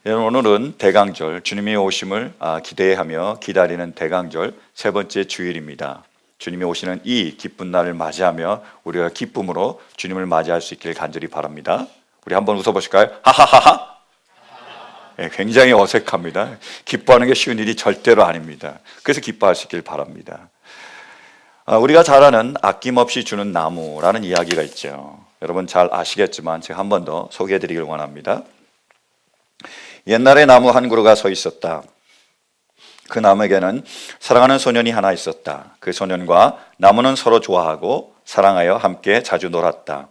오늘은 대강절, 주님의 오심을 기대하며 기다리는 대강절 세 번째 주일입니다. 주님이 오시는 이 기쁜 날을 맞이하며 우리가 기쁨으로 주님을 맞이할 수 있기를 간절히 바랍니다. 우리 한번 웃어보실까요? 하하하하. 네, 굉장히 어색합니다. 기뻐하는 게 쉬운 일이 절대로 아닙니다. 그래서 기뻐할 수 있기를 바랍니다. 우리가 잘 아는 아낌없이 주는 나무라는 이야기가 있죠. 여러분 잘 아시겠지만 제가 한 번 더 소개해드리길 원합니다. 옛날에 나무 한 그루가 서 있었다. 그 나무에게는 사랑하는 소년이 하나 있었다. 그 소년과 나무는 서로 좋아하고 사랑하여 함께 자주 놀았다.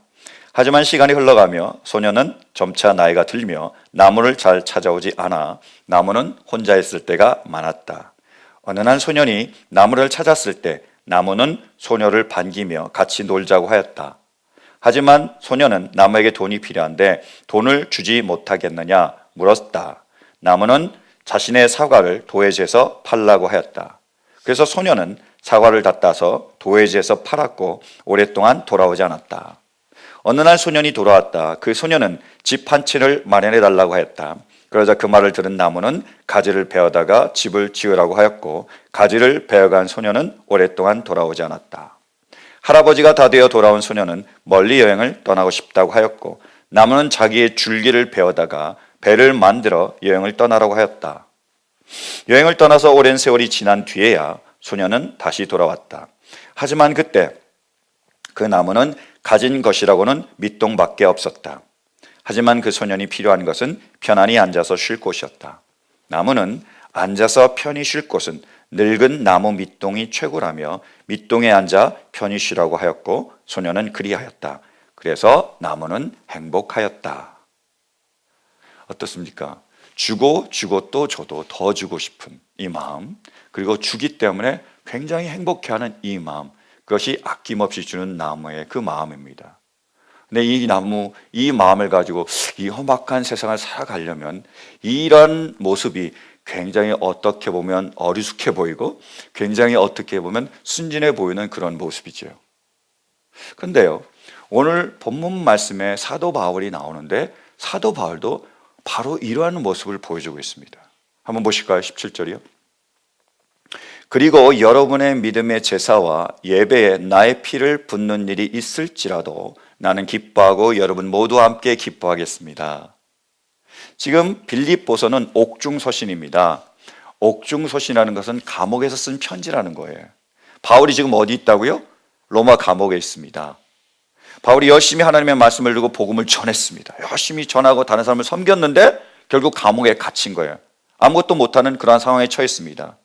하지만 시간이 흘러가며 소년은 점차 나이가 들며 나무를 잘 찾아오지 않아 나무는 혼자 있을 때가 많았다. 어느 날 소년이 나무를 찾았을 때 나무는 소녀를 반기며 같이 놀자고 하였다. 하지만 소년은 나무에게 돈이 필요한데 돈을 주지 못하겠느냐 물었다. 나무는 자신의 사과를 도회지에서 팔라고 하였다. 그래서 소년은 사과를 다 따서 도회지에서 팔았고 오랫동안 돌아오지 않았다. 어느 날 소년이 돌아왔다. 그 소년은 집 한 채를 마련해 달라고 하였다. 그러자 그 말을 들은 나무는 가지를 베어다가 집을 지으라고 하였고 가지를 베어간 소년은 오랫동안 돌아오지 않았다. 할아버지가 다 되어 돌아온 소년은 멀리 여행을 떠나고 싶다고 하였고 나무는 자기의 줄기를 베어다가 배를 만들어 여행을 떠나라고 하였다. 여행을 떠나서 오랜 세월이 지난 뒤에야 소년은 다시 돌아왔다. 하지만 그때 그 나무는 가진 것이라고는 밑동밖에 없었다. 하지만 그 소년이 필요한 것은 편안히 앉아서 쉴 곳이었다. 나무는 앉아서 편히 쉴 곳은 늙은 나무 밑동이 최고라며 밑동에 앉아 편히 쉬라고 하였고 소년은 그리하였다. 그래서 나무는 행복하였다. 어떻습니까? 주고 또 줘도 더 주고 싶은 이 마음, 그리고 주기 때문에 굉장히 행복해하는 이 마음, 그것이 아낌없이 주는 나무의 그 마음입니다. 근데 이 나무, 이 마음을 가지고 이 험악한 세상을 살아가려면 이런 모습이 굉장히 어떻게 보면 어리숙해 보이고 굉장히 어떻게 보면 순진해 보이는 그런 모습이죠. 그런데요, 오늘 본문 말씀에 사도 바울이 나오는데 사도 바울도 바로 이러한 모습을 보여주고 있습니다. 한번 보실까요? 17절이요. 그리고 여러분의 믿음의 제사와 예배에 나의 피를 붓는 일이 있을지라도 나는 기뻐하고 여러분 모두와 함께 기뻐하겠습니다. 지금 빌립보서는 옥중서신입니다. 옥중서신이라는 것은 감옥에서 쓴 편지라는 거예요. 바울이 지금 어디 있다고요? 로마 감옥에 있습니다. 바울이 열심히 하나님의 말씀을 들고 복음을 전했습니다. 열심히 전하고 다른 사람을 섬겼는데 결국 감옥에 갇힌 거예요. 아무것도 못하는 그러한 상황에 처했습니다.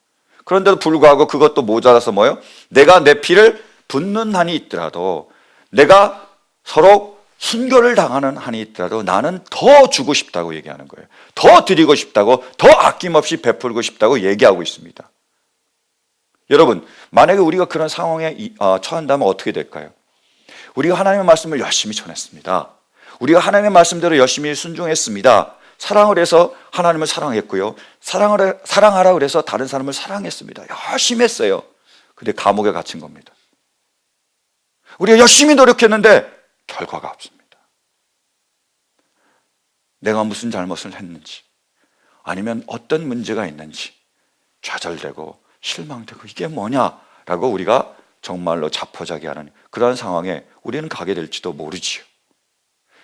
그런데도 불구하고 그것도 모자라서 뭐예요? 내가 내 피를 붓는 한이 있더라도, 내가 서로 순교를 당하는 한이 있더라도 나는 더 주고 싶다고 얘기하는 거예요. 더 드리고 싶다고, 더 아낌없이 베풀고 싶다고 얘기하고 있습니다. 여러분, 만약에 우리가 그런 상황에 처한다면 어떻게 될까요? 우리가 하나님의 말씀을 열심히 전했습니다. 우리가 하나님의 말씀대로 열심히 순종했습니다. 사랑을 해서 하나님을 사랑했고요. 사랑하라 그래서 다른 사람을 사랑했습니다. 열심히 했어요. 근데 감옥에 갇힌 겁니다. 우리가 열심히 노력했는데 결과가 없습니다. 내가 무슨 잘못을 했는지, 아니면 어떤 문제가 있는지 좌절되고 실망되고 이게 뭐냐라고 우리가 정말로 자포자기하는 그런 상황에 우리는 가게 될지도 모르지요.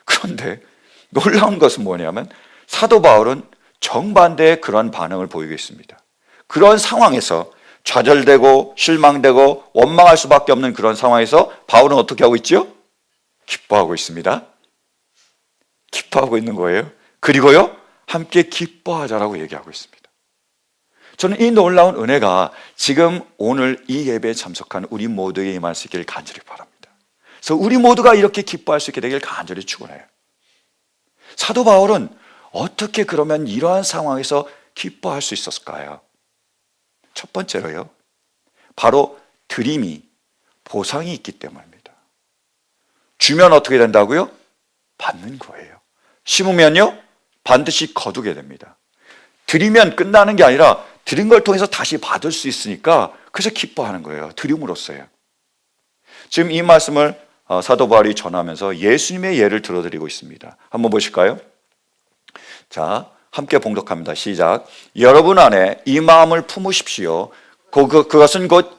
그런데 놀라운 것은 뭐냐면 사도 바울은 정반대의 그런 반응을 보이고 있습니다. 그런 상황에서 좌절되고 실망되고 원망할 수밖에 없는 그런 상황에서 바울은 어떻게 하고 있죠? 기뻐하고 있습니다. 기뻐하고 있는 거예요. 그리고요, 함께 기뻐하자라고 얘기하고 있습니다. 저는 이 놀라운 은혜가 지금 오늘 이 예배에 참석한 우리 모두에게 임할 수 있기를 간절히 바랍니다. 그래서 우리 모두가 이렇게 기뻐할 수 있게 되길 간절히 축원해요. 사도 바울은 어떻게 그러면 이러한 상황에서 기뻐할 수 있었을까요? 첫 번째로요, 바로 드림이, 보상이 있기 때문입니다. 주면 어떻게 된다고요? 받는 거예요. 심으면요, 반드시 거두게 됩니다. 드리면 끝나는 게 아니라 드린 걸 통해서 다시 받을 수 있으니까 그래서 기뻐하는 거예요. 드림으로써요. 지금 이 말씀을 사도 바울이 전하면서 예수님의 예를 들어드리고 있습니다. 한번 보실까요? 자, 함께 봉독합니다. 시작. 여러분 안에 이 마음을 품으십시오. 그것은 곧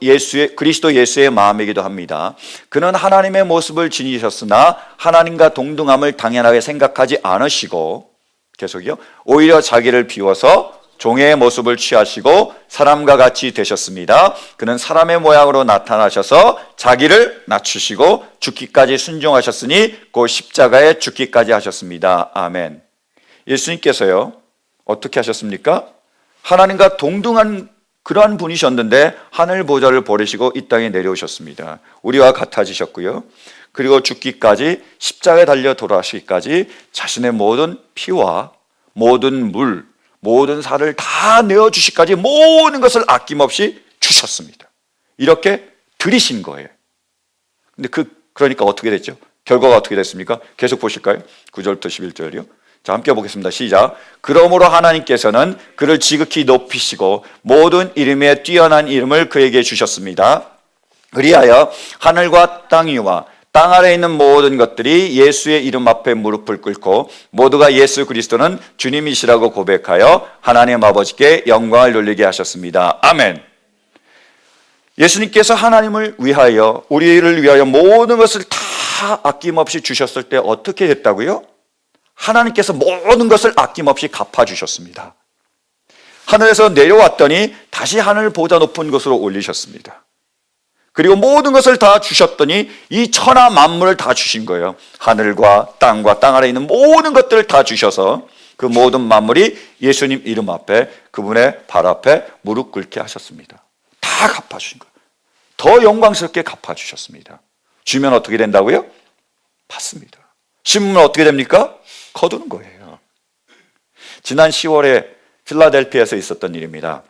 그리스도 예수의 마음이기도 합니다. 그는 하나님의 모습을 지니셨으나 하나님과 동등함을 당연하게 생각하지 않으시고, 계속이요, 오히려 자기를 비워서 종의 모습을 취하시고 사람과 같이 되셨습니다. 그는 사람의 모양으로 나타나셔서 자기를 낮추시고 죽기까지 순종하셨으니 곧 십자가에 죽기까지 하셨습니다. 아멘. 예수님께서요, 어떻게 하셨습니까? 하나님과 동등한 그러한 분이셨는데 하늘 보좌를 버리시고 이 땅에 내려오셨습니다. 우리와 같아지셨고요. 그리고 죽기까지, 십자가에 달려 돌아가시기까지 자신의 모든 피와 모든 물, 모든 살을 다 내어주시기까지 모든 것을 아낌없이 주셨습니다. 이렇게 드리신 거예요. 근데 그러니까 어떻게 됐죠? 결과가 어떻게 됐습니까? 계속 보실까요? 9절부터 11절이요. 자, 함께 보겠습니다. 시작. 그러므로 하나님께서는 그를 지극히 높이시고 모든 이름에 뛰어난 이름을 그에게 주셨습니다. 그리하여 하늘과 땅 위와 땅 아래에 있는 모든 것들이 예수의 이름 앞에 무릎을 꿇고 모두가 예수 그리스도는 주님이시라고 고백하여 하나님 아버지께 영광을 돌리게 하셨습니다. 아멘. 예수님께서 하나님을 위하여, 우리를 위하여 모든 것을 다 아낌없이 주셨을 때 어떻게 됐다고요? 하나님께서 모든 것을 아낌없이 갚아주셨습니다. 하늘에서 내려왔더니 다시 하늘 보다 높은 곳으로 올리셨습니다. 그리고 모든 것을 다 주셨더니 이 천하 만물을 다 주신 거예요. 하늘과 땅과 땅 아래에 있는 모든 것들을 다 주셔서 그 모든 만물이 예수님 이름 앞에, 그분의 발 앞에 무릎 꿇게 하셨습니다. 다 갚아주신 거예요. 더 영광스럽게 갚아주셨습니다. 주면 어떻게 된다고요? 받습니다. 심으면 어떻게 됩니까? 거두는 거예요. 지난 10월에 필라델피아에서 있었던 일입니다.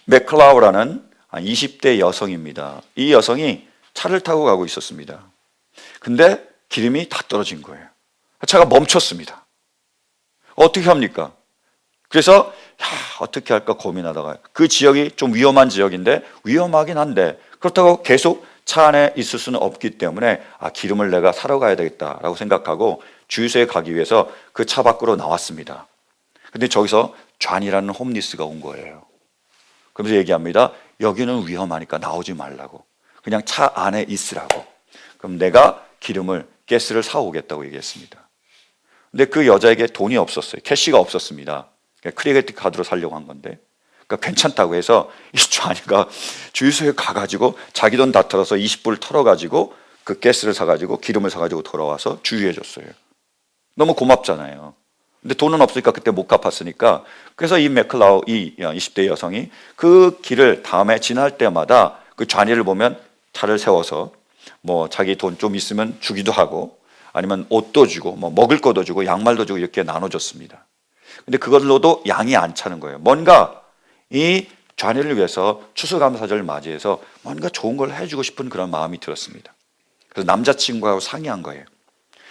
맥클라우라는 20대 여성입니다. 이 여성이 차를 타고 가고 있었습니다. 근데 기름이 다 떨어진 거예요. 차가 멈췄습니다. 어떻게 합니까? 그래서 어떻게 할까 고민하다가, 그 지역이 좀 위험한 지역인데, 위험하긴 한데 그렇다고 계속 차 안에 있을 수는 없기 때문에 기름을 내가 사러 가야 되겠다라고 생각하고 주유소에 가기 위해서 그 차 밖으로 나왔습니다. 근데 저기서 존이라는 홈리스가 온 거예요. 그러면서 얘기합니다. 여기는 위험하니까 나오지 말라고. 그냥 차 안에 있으라고. 그럼 내가 가스를 사오겠다고 얘기했습니다. 근데 그 여자에게 돈이 없었어요. 캐시가 없었습니다. 크레딧 카드로 사려고 한 건데. 그러니까 괜찮다고 해서 이 존이가 주유소에 가가지고 자기 돈 다 털어서 20불 털어가지고 그 가스를 사가지고 기름을 사가지고 돌아와서 주유해줬어요. 너무 고맙잖아요. 근데 돈은 없으니까 그때 못 갚았으니까, 그래서 이 맥클라우, 이 20대 여성이 그 길을 다음에 지날 때마다 그 좌니를 보면 차를 세워서 뭐 자기 돈 좀 있으면 주기도 하고, 아니면 옷도 주고 뭐 먹을 것도 주고 양말도 주고 이렇게 나눠줬습니다. 근데 그걸로도 양이 안 차는 거예요. 뭔가 이 좌니를 위해서 추수감사절을 맞이해서 뭔가 좋은 걸 해주고 싶은 그런 마음이 들었습니다. 그래서 남자친구하고 상의한 거예요.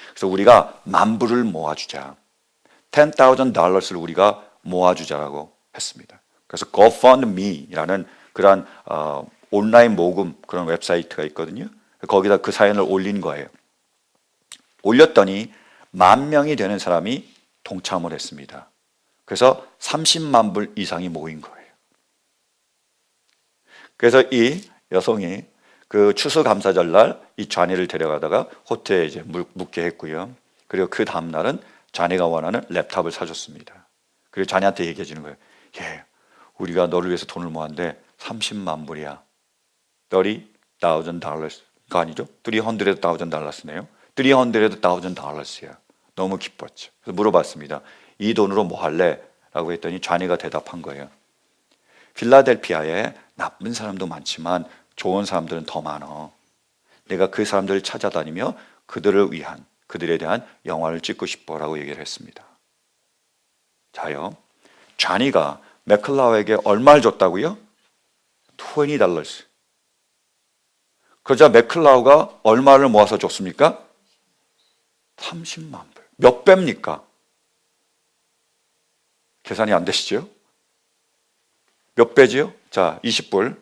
그래서 우리가 10,000불을 모아주자. $10,000를 우리가 모아주자라고 했습니다. 그래서 GoFundMe라는 그런 온라인 모금 그런 웹사이트가 있거든요. 거기다 그 사연을 올린 거예요. 올렸더니 10,000명이 되는 사람이 동참을 했습니다. 그래서 30만 불 이상이 모인 거예요. 그래서 이 여성이 그 추수감사절 날 이 좌니를 데려가다가 호텔에 이제 묵게 했고요. 그리고 그 다음 날은 자네가 원하는 랩탑을 사줬습니다. 그리고 자네한테 얘기해 주는 거예요. 우리가 너를 위해서 돈을 모았는데 30만 불이야. $30,000가 아니죠? $300,000네요. $300,000야. 너무 기뻤죠. 그래서 물어봤습니다. 이 돈으로 뭐 할래? 라고 했더니 자네가 대답한 거예요. 필라델피아에 나쁜 사람도 많지만 좋은 사람들은 더 많아. 내가 그 사람들을 찾아다니며 그들에 대한 영화를 찍고 싶어라고 얘기를 했습니다. 자요, 좌니가 맥클라우에게 얼마를 줬다고요? $20. 그러자 맥클라우가 얼마를 모아서 줬습니까? 30만 불. 몇 배입니까? 계산이 안 되시죠? 몇 배지요? 자, 20불,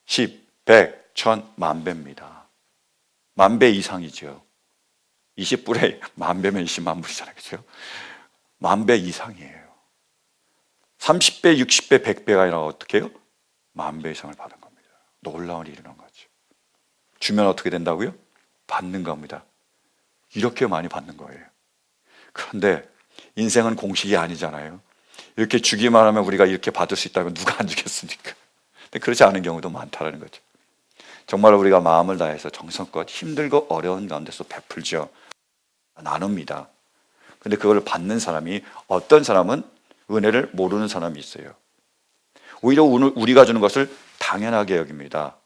10, 100, 1000, 10,000배입니다. 10,000배 이상이죠. 20불에 10,000배면 20만 불이잖아요. 그렇죠? 10,000배 이상이에요. 30배, 60배, 100배가 아니라 어떻게 해요? 10,000배 이상을 받은 겁니다. 놀라운 일이 일어난 거죠. 주면 어떻게 된다고요? 받는 겁니다. 이렇게 많이 받는 거예요. 그런데 인생은 공식이 아니잖아요. 이렇게 주기만 하면 우리가 이렇게 받을 수 있다면 누가 안 주겠습니까? 근데 그렇지 않은 경우도 많다는 거죠. 정말 우리가 마음을 다해서 정성껏 힘들고 어려운 가운데서 베풀죠. 나눕니다. 근데 그걸 받는 사람이, 어떤 사람은 은혜를 모르는 사람이 있어요. 오히려 우리가 주는 것을 당연하게 여깁니다.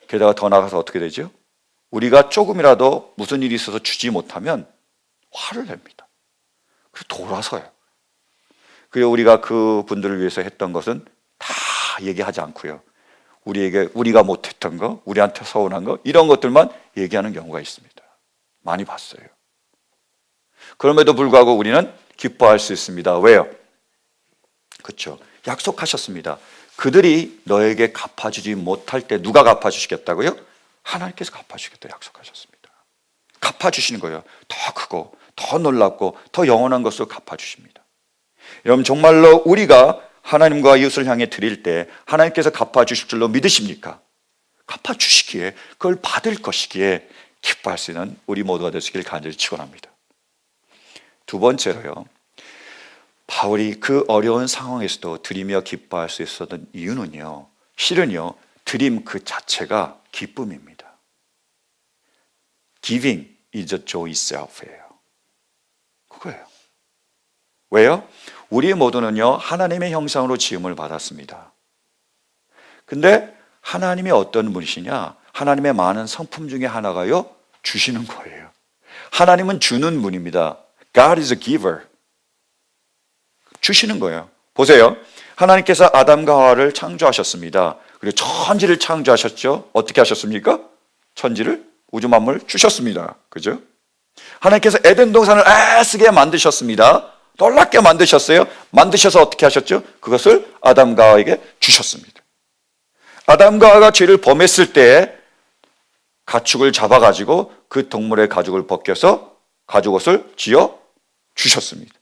게다가 더 나아가서 어떻게 되죠? 우리가 조금이라도 무슨 일이 있어서 주지 못하면 화를 냅니다. 그래서 돌아서요. 그리고 우리가 그 분들을 위해서 했던 것은 다 얘기하지 않고요. 우리가 못했던 거, 우리한테 서운한 거, 이런 것들만 얘기하는 경우가 있습니다. 많이 봤어요. 그럼에도 불구하고 우리는 기뻐할 수 있습니다. 왜요? 그렇죠. 약속하셨습니다. 그들이 너에게 갚아주지 못할 때 누가 갚아주시겠다고요? 하나님께서 갚아주시겠다 약속하셨습니다. 갚아주시는 거예요. 더 크고 더 놀랍고 더 영원한 것으로 갚아주십니다. 여러분, 정말로 우리가 하나님과 이웃을 향해 드릴 때 하나님께서 갚아주실 줄로 믿으십니까? 갚아주시기에, 그걸 받을 것이기에 기뻐할 수 있는 우리 모두가 되시길 간절히 축원합니다. 두 번째로요, 바울이 그 어려운 상황에서도 드리며 기뻐할 수 있었던 이유는요, 실은요, 드림 그 자체가 기쁨입니다. Giving is a joy itself예요. 그거예요. 왜요? 우리 모두는요, 하나님의 형상으로 지음을 받았습니다. 근데 하나님이 어떤 분이시냐? 하나님의 많은 성품 중에 하나가요, 주시는 거예요. 하나님은 주는 분입니다. God is a giver. 주시는 거예요. 보세요. 하나님께서 아담과 하와를 창조하셨습니다. 그리고 천지를 창조하셨죠. 어떻게 하셨습니까? 천지를, 우주 만물을 주셨습니다. 그죠? 하나님께서 에덴 동산을 애쓰게 만드셨습니다. 놀랍게 만드셨어요. 만드셔서 어떻게 하셨죠? 그것을 아담과 하와에게 주셨습니다. 아담과 하와가 죄를 범했을 때 가축을 잡아가지고 그 동물의 가죽을 벗겨서 가죽옷을 지어 주셨습니다.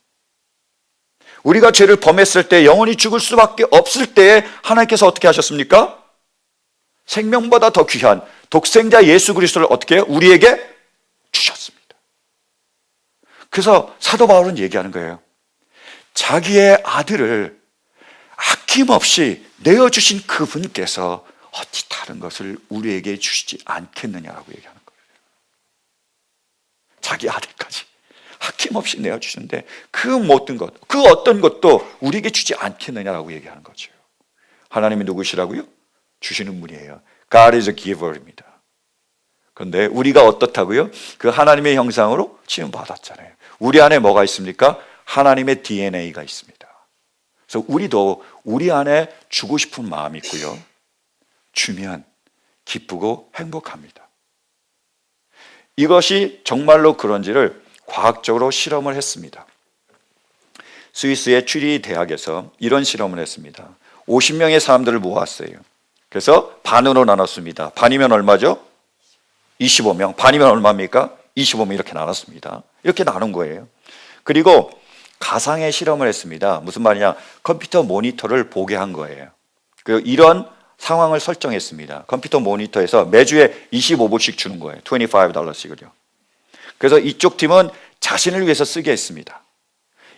우리가 죄를 범했을 때 영원히 죽을 수밖에 없을 때에 하나님께서 어떻게 하셨습니까? 생명보다 더 귀한 독생자 예수 그리스도를 어떻게 해요? 우리에게 주셨습니다. 그래서 사도 바울은 얘기하는 거예요. 자기의 아들을 아낌없이 내어주신 그분께서 어찌 다른 것을 우리에게 주시지 않겠느냐라고 얘기하는 거예요. 자기 아들까지 아낌없이 내어주시는데 그 모든 것, 그 어떤 것도 우리에게 주지 않겠느냐라고 얘기하는 거죠. 하나님이 누구시라고요? 주시는 분이에요. God is a giver입니다. 그런데 우리가 어떻다고요? 그 하나님의 형상으로 지음받았잖아요. 우리 안에 뭐가 있습니까? 하나님의 DNA가 있습니다. 그래서 우리도 우리 안에 주고 싶은 마음이 있고요. 주면 기쁘고 행복합니다. 이것이 정말로 그런지를 과학적으로 실험을 했습니다. 스위스의 츄리 대학에서 이런 실험을 했습니다. 50명의 사람들을 모았어요. 그래서 반으로 나눴습니다. 반이면 얼마죠? 25명. 반이면 얼마입니까? 25명 이렇게 나눴습니다. 이렇게 나눈 거예요. 그리고 가상의 실험을 했습니다. 무슨 말이냐? 컴퓨터 모니터를 보게 한 거예요. 그리고 이런 상황을 설정했습니다. 컴퓨터 모니터에서 매주에 25불씩 주는 거예요. $25씩을요. 그래서 이쪽 팀은 자신을 위해서 쓰게 했습니다.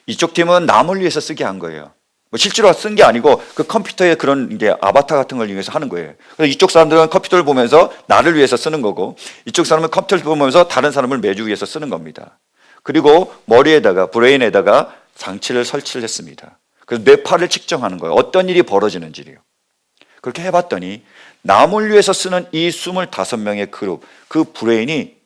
이쪽 팀은 남을 위해서 쓰게 한 거예요. 뭐 실제로 쓴 게 아니고 그 컴퓨터에 그런 이제 아바타 같은 걸 이용해서 하는 거예요. 그래서 이쪽 사람들은 컴퓨터를 보면서 나를 위해서 쓰는 거고, 이쪽 사람은 컴퓨터를 보면서 다른 사람을 매주 위해서 쓰는 겁니다. 그리고 머리에다가, 브레인에다가 장치를 설치를 했습니다. 그래서 뇌파를 측정하는 거예요. 어떤 일이 벌어지는지요. 그렇게 해봤더니 남을 위해서 쓰는 이 25명의 그룹, 그 브레인이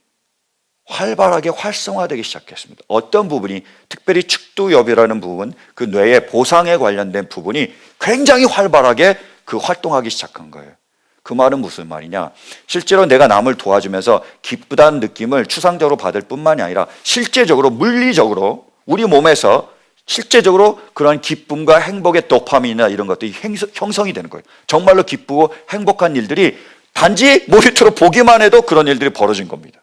활발하게 활성화되기 시작했습니다. 어떤 부분이, 특별히 축두엽이라는 부분, 그 뇌의 보상에 관련된 부분이 굉장히 활발하게 그 활동하기 시작한 거예요. 그 말은 무슨 말이냐? 실제로 내가 남을 도와주면서 기쁘다는 느낌을 추상적으로 받을 뿐만이 아니라 실제적으로, 물리적으로 우리 몸에서 실제적으로 그런 기쁨과 행복의 도파민이나 이런 것들이 형성이 되는 거예요. 정말로 기쁘고 행복한 일들이 단지 모니터로 보기만 해도 그런 일들이 벌어진 겁니다.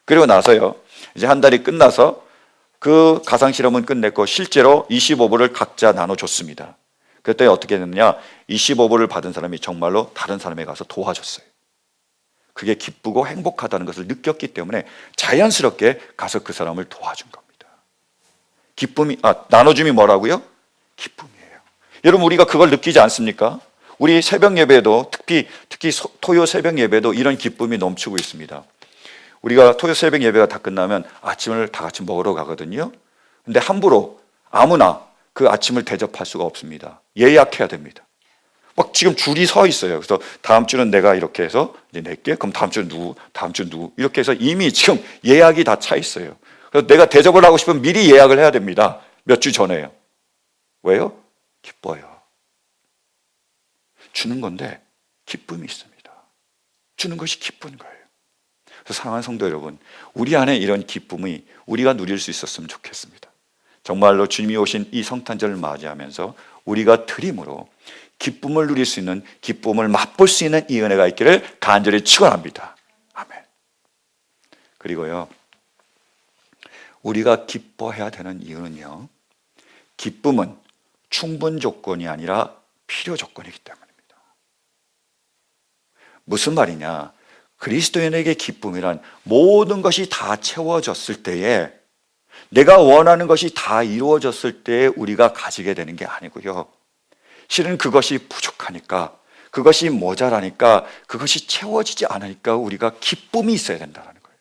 그리고 나서요, 이제 한 달이 끝나서 그 가상 실험은 끝냈고 실제로 25불을 각자 나눠줬습니다. 그때 어떻게 됐느냐? 25불을 받은 사람이 정말로 다른 사람에 가서 도와줬어요. 그게 기쁘고 행복하다는 것을 느꼈기 때문에 자연스럽게 가서 그 사람을 도와준 겁니다. 나눠줌이 뭐라고요? 기쁨이에요. 여러분, 우리가 그걸 느끼지 않습니까? 우리 새벽 예배도 특히 토요 새벽 예배도 이런 기쁨이 넘치고 있습니다. 우리가 토요 새벽 예배가 다 끝나면 아침을 다 같이 먹으러 가거든요. 근데 함부로 아무나 그 아침을 대접할 수가 없습니다. 예약해야 됩니다. 막 지금 줄이 서 있어요. 그래서 다음 주는 내가 이렇게 해서 이제 낼게. 그럼 다음 주는 누구? 다음 주는 누구? 이렇게 해서 이미 지금 예약이 다 차 있어요. 그래서 내가 대접을 하고 싶으면 미리 예약을 해야 됩니다. 몇 주 전에요. 왜요? 기뻐요. 주는 건데 기쁨이 있습니다. 주는 것이 기쁜 거예요. 그래서 사랑하는 성도 여러분, 우리 안에 이런 기쁨이 우리가 누릴 수 있었으면 좋겠습니다. 정말로 주님이 오신 이 성탄절을 맞이하면서 우리가 드림으로 기쁨을 누릴 수 있는, 기쁨을 맛볼 수 있는 이 은혜가 있기를 간절히 축원합니다. 아멘. 그리고요, 우리가 기뻐해야 되는 이유는요, 기쁨은 충분 조건이 아니라 필요 조건이기 때문입니다. 무슨 말이냐? 그리스도인에게 기쁨이란 모든 것이 다 채워졌을 때에, 내가 원하는 것이 다 이루어졌을 때에 우리가 가지게 되는 게 아니고요, 실은 그것이 부족하니까, 그것이 모자라니까, 그것이 채워지지 않으니까 우리가 기쁨이 있어야 된다는 거예요.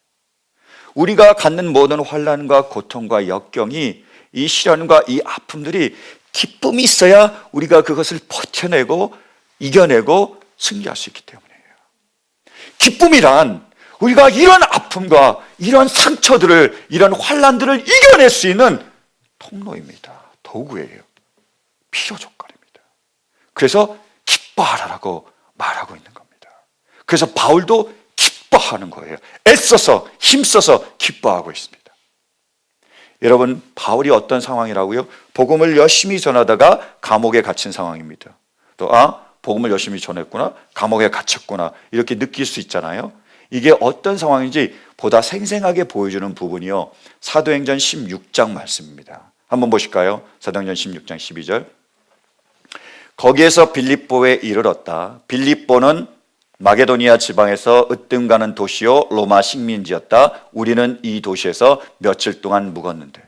우리가 갖는 모든 환난과 고통과 역경이, 이 시련과 이 아픔들이 기쁨이 있어야 우리가 그것을 버텨내고 이겨내고 승리할 수 있기 때문이에요. 기쁨이란 우리가 이런 아픔과 이런 상처들을, 이런 환난들을 이겨낼 수 있는 통로입니다. 도구예요. 필요 조건입니다. 그래서 기뻐하라고 말하고 있는 겁니다. 그래서 바울도 기뻐하는 거예요. 애써서 힘써서 기뻐하고 있습니다. 여러분, 바울이 어떤 상황이라고요? 복음을 열심히 전하다가 감옥에 갇힌 상황입니다. 또 복음을 열심히 전했구나, 감옥에 갇혔구나, 이렇게 느낄 수 있잖아요. 이게 어떤 상황인지 보다 생생하게 보여주는 부분이요, 사도행전 16장 말씀입니다. 한번 보실까요? 사도행전 16장 12절. 거기에서 빌립보에 이르렀다. 빌립보는 마게도니아 지방에서 으뜸가는 도시요 로마 식민지였다. 우리는 이 도시에서 며칠 동안 묵었는데.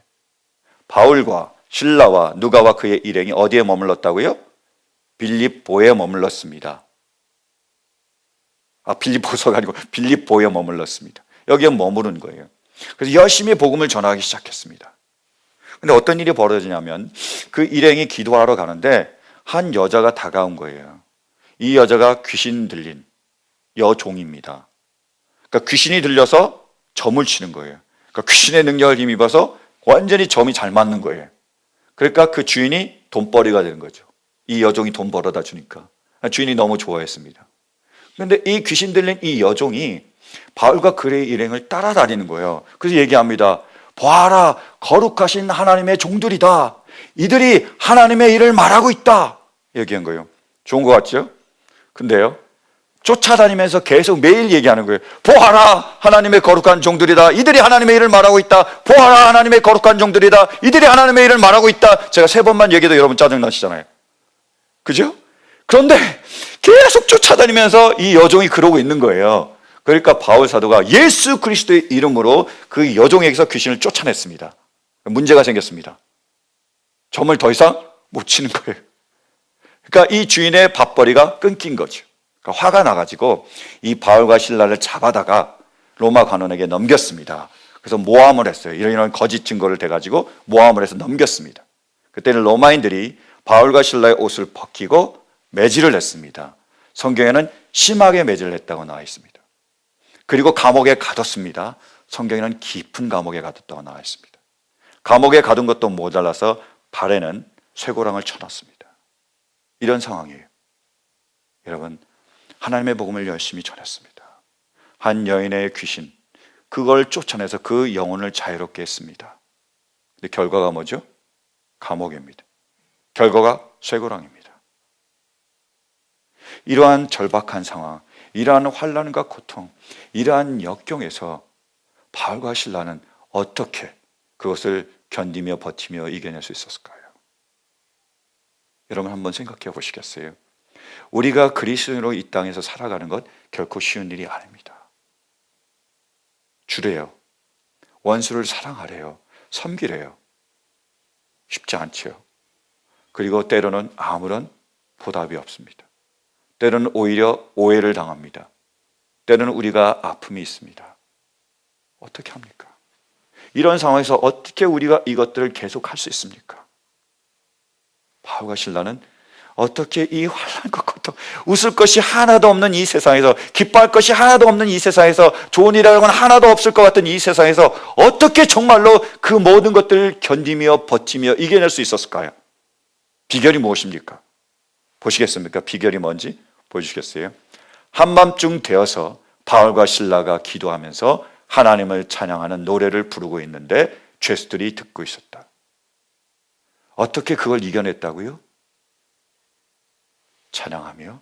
바울과 실라와 누가와 그의 일행이 어디에 머물렀다고요? 빌립보에 머물렀습니다. 빌립보서가 아니고 빌립보에 머물렀습니다. 여기에 머무른 거예요. 그래서 열심히 복음을 전하기 시작했습니다. 근데 어떤 일이 벌어지냐면, 그 일행이 기도하러 가는데 한 여자가 다가온 거예요. 이 여자가 귀신 들린 여종입니다. 그러니까 귀신이 들려서 점을 치는 거예요. 그러니까 귀신의 능력을 힘입어서 완전히 점이 잘 맞는 거예요. 그러니까 그 주인이 돈벌이가 되는 거죠. 이 여종이 돈 벌어다 주니까. 주인이 너무 좋아했습니다. 그런데 이 귀신 들린 이 여종이 바울과 그의 일행을 따라다니는 거예요. 그래서 얘기합니다. 보아라, 거룩하신 하나님의 종들이다. 이들이 하나님의 일을 말하고 있다. 얘기한 거예요. 좋은 것 같죠? 근데요, 쫓아다니면서 계속 매일 얘기하는 거예요. 보아라, 하나님의 거룩한 종들이다. 이들이 하나님의 일을 말하고 있다. 보아라, 하나님의 거룩한 종들이다. 이들이 하나님의 일을 말하고 있다. 제가 3번만 얘기해도 여러분 짜증나시잖아요. 그죠? 그런데 계속 쫓아다니면서 이 여종이 그러고 있는 거예요. 그러니까 바울 사도가 예수 그리스도의 이름으로 그 여종에게서 귀신을 쫓아냈습니다. 문제가 생겼습니다. 점을 더 이상 못 치는 거예요. 그러니까 이 주인의 밥벌이가 끊긴 거죠. 그러니까 화가 나가지고 이 바울과 실라를 잡아다가 로마 관원에게 넘겼습니다. 그래서 모함을 했어요. 이런 거짓 증거를 대가지고 모함을 해서 넘겼습니다. 그때는 로마인들이 바울과 실라의 옷을 벗기고 매질을 했습니다. 성경에는 심하게 매질을 했다고 나와 있습니다. 그리고 감옥에 가뒀습니다. 성경에는 깊은 감옥에 가뒀다고 나와 있습니다. 감옥에 가둔 것도 모자라서 발에는 쇠고랑을 쳐놨습니다. 이런 상황이에요. 여러분, 하나님의 복음을 열심히 전했습니다. 한 여인의 귀신, 그걸 쫓아내서 그 영혼을 자유롭게 했습니다. 근데 결과가 뭐죠? 감옥입니다. 결과가 쇠고랑입니다. 이러한 절박한 상황, 이러한 환난과 고통, 이러한 역경에서 바울과 실라는 어떻게 그것을 견디며 버티며 이겨낼 수 있었을까요? 여러분 한번 생각해 보시겠어요? 우리가 그리스도인으로 이 땅에서 살아가는 것 결코 쉬운 일이 아닙니다. 주래요. 원수를 사랑하래요. 섬기래요. 쉽지 않죠. 그리고 때로는 아무런 보답이 없습니다. 때로는 오히려 오해를 당합니다. 때로는 우리가 아픔이 있습니다. 어떻게 합니까? 이런 상황에서 어떻게 우리가 이것들을 계속할 수 있습니까? 바울과 실라는 어떻게 이 환난과 고통, 웃을 것이 하나도 없는 이 세상에서, 기뻐할 것이 하나도 없는 이 세상에서, 좋은 일이라는 건 하나도 없을 것 같은 이 세상에서 어떻게 정말로 그 모든 것들을 견디며 버티며 이겨낼 수 있었을까요? 비결이 무엇입니까? 보시겠습니까? 비결이 뭔지 보여주시겠어요? 한밤중 되어서 바울과 실라가 기도하면서 하나님을 찬양하는 노래를 부르고 있는데 죄수들이 듣고 있었다. 어떻게 그걸 이겨냈다고요? 찬양하며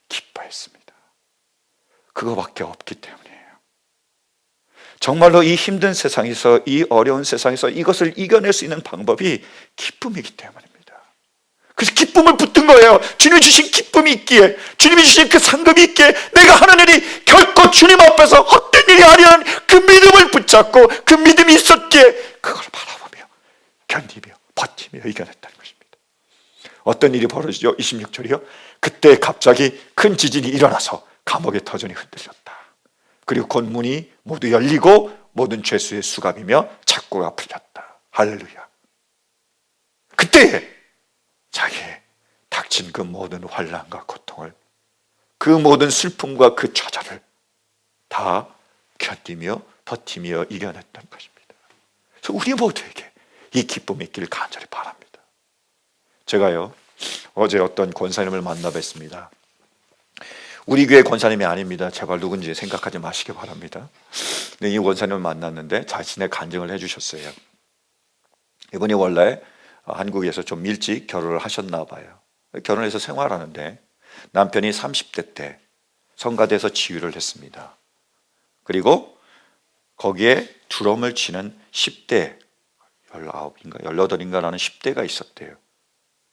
기뻐했습니다. 그거밖에 없기 때문이에요. 정말로 이 힘든 세상에서, 이 어려운 세상에서 이것을 이겨낼 수 있는 방법이 기쁨이기 때문입니다. 그래서 기쁨을 붙든 거예요. 주님이 주신 기쁨이 있기에, 주님이 주신 그 상급이 있기에 내가 하는 일이 결코 주님 앞에서 헛된 일이 아니라는 그 믿음을 붙잡고 그 믿음이 있었기에 그걸 바라보며 견디며 버티며 이겨냈다는 것입니다. 어떤 일이 벌어지죠? 26절이요. 그때 갑자기 큰 지진이 일어나서 감옥의 터전이 흔들렸다. 그리고 곧 문이 모두 열리고 모든 죄수의 수갑이며 착고가 풀렸다. 할렐루야. 그때 자기의 닥친 그 모든 환난과 고통을, 그 모든 슬픔과 그 좌절을 다 견디며 버티며 이겨냈던 것입니다. 그래서 우리 모두에게 이 기쁨이 있기를 간절히 바랍니다. 제가요, 어제 어떤 권사님을 만나 뵀습니다. 우리 교회 권사님이 아닙니다. 제발 누군지 생각하지 마시기 바랍니다. 근데 이 권사님을 만났는데 자신의 간증을 해주셨어요. 이분이 원래 한국에서 좀 일찍 결혼을 하셨나 봐요. 결혼해서 생활하는데 남편이 30대 때 성가대에서 지휘를 했습니다. 그리고 거기에 드럼을 치는 10대, 19인가 18인가라는 10대가 있었대요.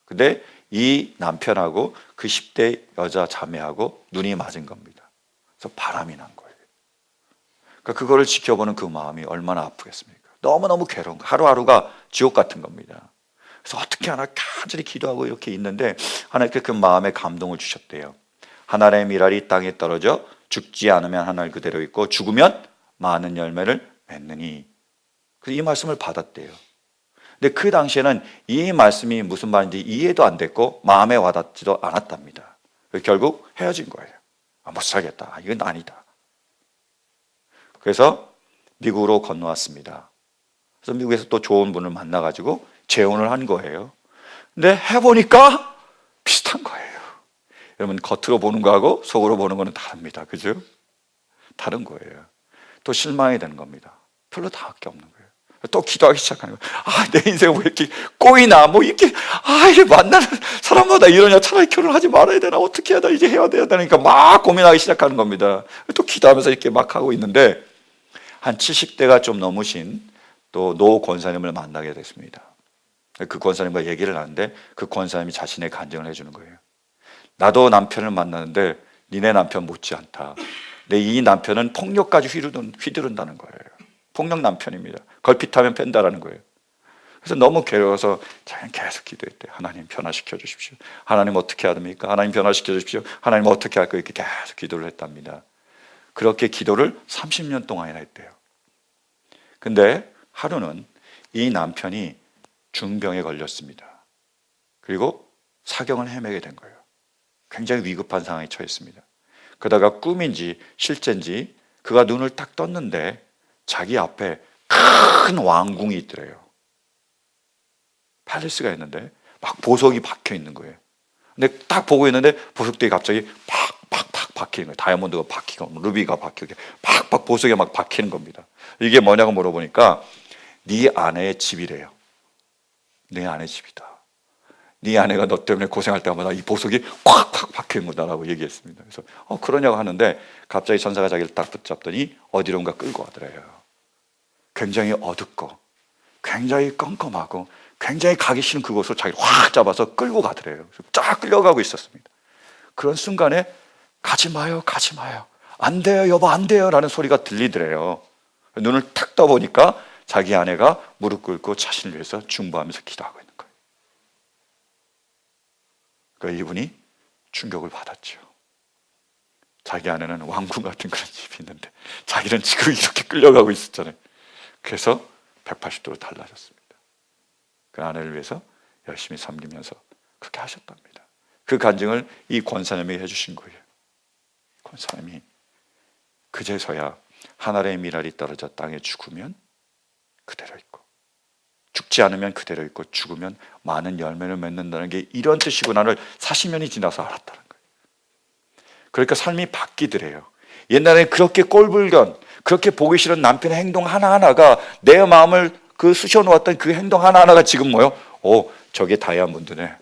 근데 이 남편하고 그 10대 여자 자매하고 눈이 맞은 겁니다. 그래서 바람이 난 거예요. 그러니까 그거를 지켜보는 그 마음이 얼마나 아프겠습니까? 너무너무 괴로운 거, 하루하루가 지옥 같은 겁니다. 그래서 어떻게 하나 간절히 기도하고 이렇게 있는데 하나님께 그 마음에 감동을 주셨대요. 하나님의 미랄이 땅에 떨어져 죽지 않으면 하늘 그대로 있고 죽으면 많은 열매를 맺느니, 이 말씀을 받았대요. 근데 그 당시에는 이 말씀이 무슨 말인지 이해도 안 됐고 마음에 와닿지도 않았답니다. 결국 헤어진 거예요. 못 살겠다. 이건 아니다. 그래서 미국으로 건너왔습니다. 그래서 미국에서 또 좋은 분을 만나가지고 재혼을 한 거예요. 근데 해보니까 비슷한 거예요. 여러분, 겉으로 보는 거하고 속으로 보는 거는 다릅니다. 그죠? 다른 거예요. 또 실망이 되는 겁니다. 별로 다를 게 없는 거예요. 또 기도하기 시작하는 거예요. 내 인생 왜 이렇게 꼬이나, 이렇게, 이게 만나는 사람마다 이러냐, 차라리 결혼하지 말아야 되나, 어떻게 해야 되나, 이제 해야 되니까 막 고민하기 시작하는 겁니다. 또 기도하면서 이렇게 막 하고 있는데, 한 70대가 좀 넘으신 또 노 권사님을 만나게 됐습니다. 그 권사님과 얘기를 하는데, 그 권사님이 자신의 간증을 해주는 거예요. 나도 남편을 만나는데, 니네 남편 못지않다. 내 이 남편은 폭력까지 휘두른다는 거예요. 폭력 남편입니다. 걸핏하면 뺀다라는 거예요. 그래서 너무 괴로워서 자기는 계속 기도했대. 하나님 변화시켜 주십시오. 하나님 어떻게 해야 됩니까? 하나님 변화시켜 주십시오. 하나님 어떻게 할까? 이렇게 계속 기도를 했답니다. 그렇게 기도를 30년 동안이나 했대요. 근데 하루는 이 남편이 중병에 걸렸습니다. 그리고 사경을 헤매게 된 거예요. 굉장히 위급한 상황에 처했습니다. 그러다가 꿈인지 실제인지 그가 눈을 딱 떴는데 자기 앞에 큰 왕궁이 있더래요. 팔레스가 있는데 막 보석이 박혀 있는 거예요. 근데 딱 보고 있는데 보석들이 갑자기 팍팍팍 박히는 거예요. 다이아몬드가 박히고 루비가 박히고 팍팍 보석이 막 박히는 겁니다. 이게 뭐냐고 물어보니까 네 아내의 집이래요. 내 아내 집이다. 네 아내가 너 때문에 고생할 때마다 이 보석이 꽉꽉 박히는 거다라고 얘기했습니다. 그래서 그러냐고 하는데 갑자기 천사가 자기를 딱 붙잡더니 어디론가 끌고 가더래요. 굉장히 어둡고 굉장히 껌껌하고 굉장히 가기 싫은 그곳으로 자기를 확 잡아서 끌고 가더래요. 쫙 끌려가고 있었습니다. 그런 순간에 가지 마요, 가지 마요. 안 돼요, 여보, 안 돼요 라는 소리가 들리더래요. 눈을 탁 떠보니까 자기 아내가 무릎 꿇고 자신을 위해서 중보하면서 기도하고 있는 거예요. 그러니까 이분이 충격을 받았죠. 자기 아내는 왕궁 같은 그런 집이 있는데 자기는 지금 이렇게 끌려가고 있었잖아요. 그래서 180도로 달라졌습니다. 그 아내를 위해서 열심히 섬기면서 그렇게 하셨답니다. 그 간증을 이 권사님에게 해주신 거예요. 권사님이 그제서야 한 알의 미랄이 떨어져 땅에 죽으면 그대로 있고, 죽지 않으면 그대로 있고, 죽으면 많은 열매를 맺는다는 게 이런 뜻이구나를 40년이 지나서 알았다는 거예요. 그러니까 삶이 바뀌더래요. 옛날에 그렇게 꼴불견, 그렇게 보기 싫은 남편의 행동 하나하나가 내 마음을 그 쑤셔놓았던 그 행동 하나하나가 지금 뭐요? 저게 다이아몬드네.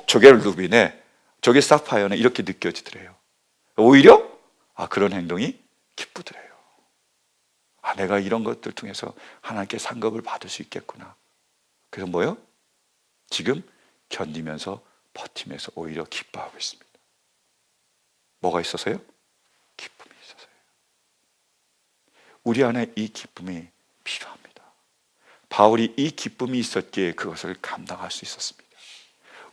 저게 루비네. 저게 사파이어네. 이렇게 느껴지더래요. 오히려 그런 행동이 기쁘더래요. 내가 이런 것들 통해서 하나님께 상급을 받을 수 있겠구나. 그래서 뭐요? 지금 견디면서 버티면서 오히려 기뻐하고 있습니다. 뭐가 있어서요? 기쁨이 있어서요. 우리 안에 이 기쁨이 필요합니다. 바울이 이 기쁨이 있었기에 그것을 감당할 수 있었습니다.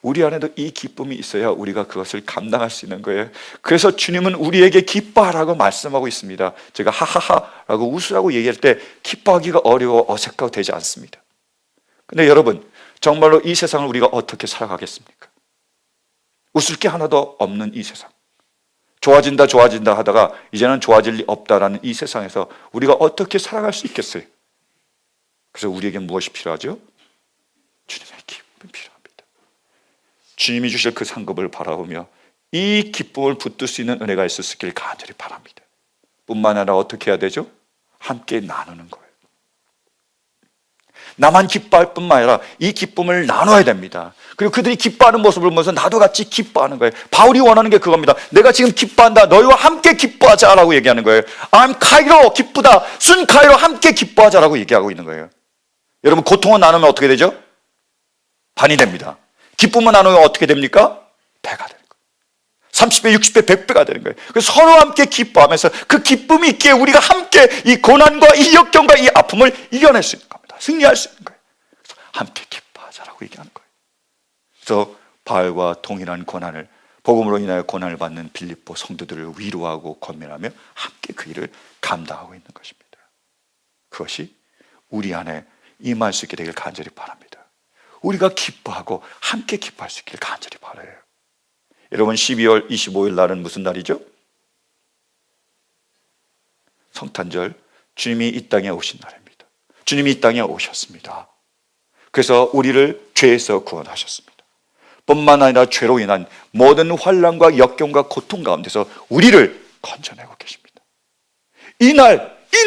우리 안에도 이 기쁨이 있어야 우리가 그것을 감당할 수 있는 거예요. 그래서 주님은 우리에게 기뻐하라고 말씀하고 있습니다. 제가 하하하라고 웃으라고 얘기할 때 기뻐하기가 어려워 어색하고 되지 않습니다. 근데 여러분, 정말로 이 세상을 우리가 어떻게 살아가겠습니까? 웃을 게 하나도 없는 이 세상, 좋아진다 좋아진다 하다가 이제는 좋아질 리 없다라는 이 세상에서 우리가 어떻게 살아갈 수 있겠어요? 그래서 우리에게 무엇이 필요하죠? 주님의 기쁨이 필요합니다. 주님이 주실 그 상급을 바라보며 이 기쁨을 붙들 수 있는 은혜가 있을 수 있기를 간절히 바랍니다. 뿐만 아니라 어떻게 해야 되죠? 함께 나누는 거예요. 나만 기뻐할 뿐만 아니라 이 기쁨을 나눠야 됩니다. 그리고 그들이 기뻐하는 모습을 보면서 나도 같이 기뻐하는 거예요. 바울이 원하는 게 그겁니다. 내가 지금 기뻐한다. 너희와 함께 기뻐하자라고 얘기하는 거예요. I'm 카이로 기쁘다. 순 카이로 함께 기뻐하자라고 얘기하고 있는 거예요. 여러분, 고통을 나누면 어떻게 되죠? 반이 됩니다. 기쁨을 나누면 어떻게 됩니까? 배가 되는 거예요. 30배, 60배, 100배가 되는 거예요. 그래서 서로 함께 기뻐하면서 그 기쁨이 있기에 우리가 함께 이 고난과 이 역경과 이 아픔을 이겨낼 수 있는 겁니다. 승리할 수 있는 거예요. 그래서 함께 기뻐하자라고 얘기하는 거예요. 그래서 바울과 동일한 고난을, 복음으로 인하여 고난을 받는 빌립보 성도들을 위로하고 권면하며 함께 그 일을 감당하고 있는 것입니다. 그것이 우리 안에 임할 수 있게 되길 간절히 바랍니다. 우리가 기뻐하고 함께 기뻐할 수 있길 간절히 바라요. 여러분, 12월 25일 날은 무슨 날이죠? 성탄절, 주님이 이 땅에 오신 날입니다. 주님이 이 땅에 오셨습니다. 그래서 우리를 죄에서 구원하셨습니다. 뿐만 아니라 죄로 인한 모든 환난과 역경과 고통 가운데서 우리를 건져내고 계십니다. 이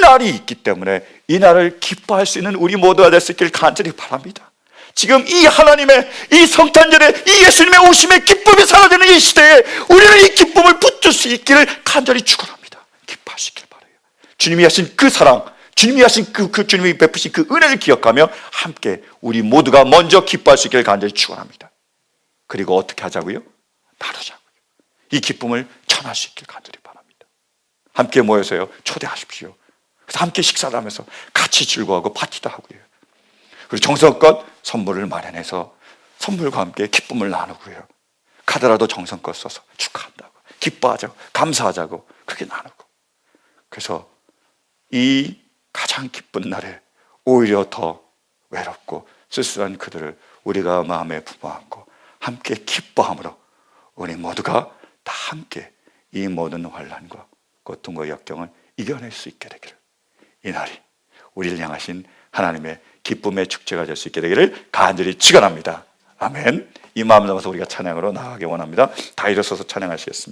날이 있기 때문에 이 날을 기뻐할 수 있는 우리 모두가 될 수 있길 간절히 바랍니다. 지금 이 하나님의 이 성탄절에 이 예수님의 오심의 기쁨이 사라지는 이 시대에 우리는 이 기쁨을 붙들 수 있기를 간절히 축원합니다. 기뻐할 수 있길 바라요. 주님이 하신 그 사랑, 주님이 하신 그 주님이 베푸신 그 은혜를 기억하며 함께 우리 모두가 먼저 기뻐할 수 있기를 간절히 축원합니다. 그리고 어떻게 하자고요? 나누자고요. 이 기쁨을 전할 수 있기를 간절히 바랍니다. 함께 모여서요, 초대하십시오. 그래서 함께 식사를 하면서 같이 즐거워하고 파티도 하고요. 그리고 정성껏 선물을 마련해서 선물과 함께 기쁨을 나누고요. 카드라도 정성껏 써서 축하한다고, 기뻐하자고, 감사하자고 그렇게 나누고. 그래서 이 가장 기쁜 날에 오히려 더 외롭고 쓸쓸한 그들을 우리가 마음에 품어안고 함께 기뻐함으로 우리 모두가 다 함께 이 모든 환난과 고통과 역경을 이겨낼 수 있게 되기를, 이 날이 우리를 향하신 하나님의 기쁨의 축제가 될 수 있게 되기를 간절히 축원합니다. 아멘. 이 마음 담아서 우리가 찬양으로 나아가기 원합니다. 다 일어서서 찬양하시겠습니다.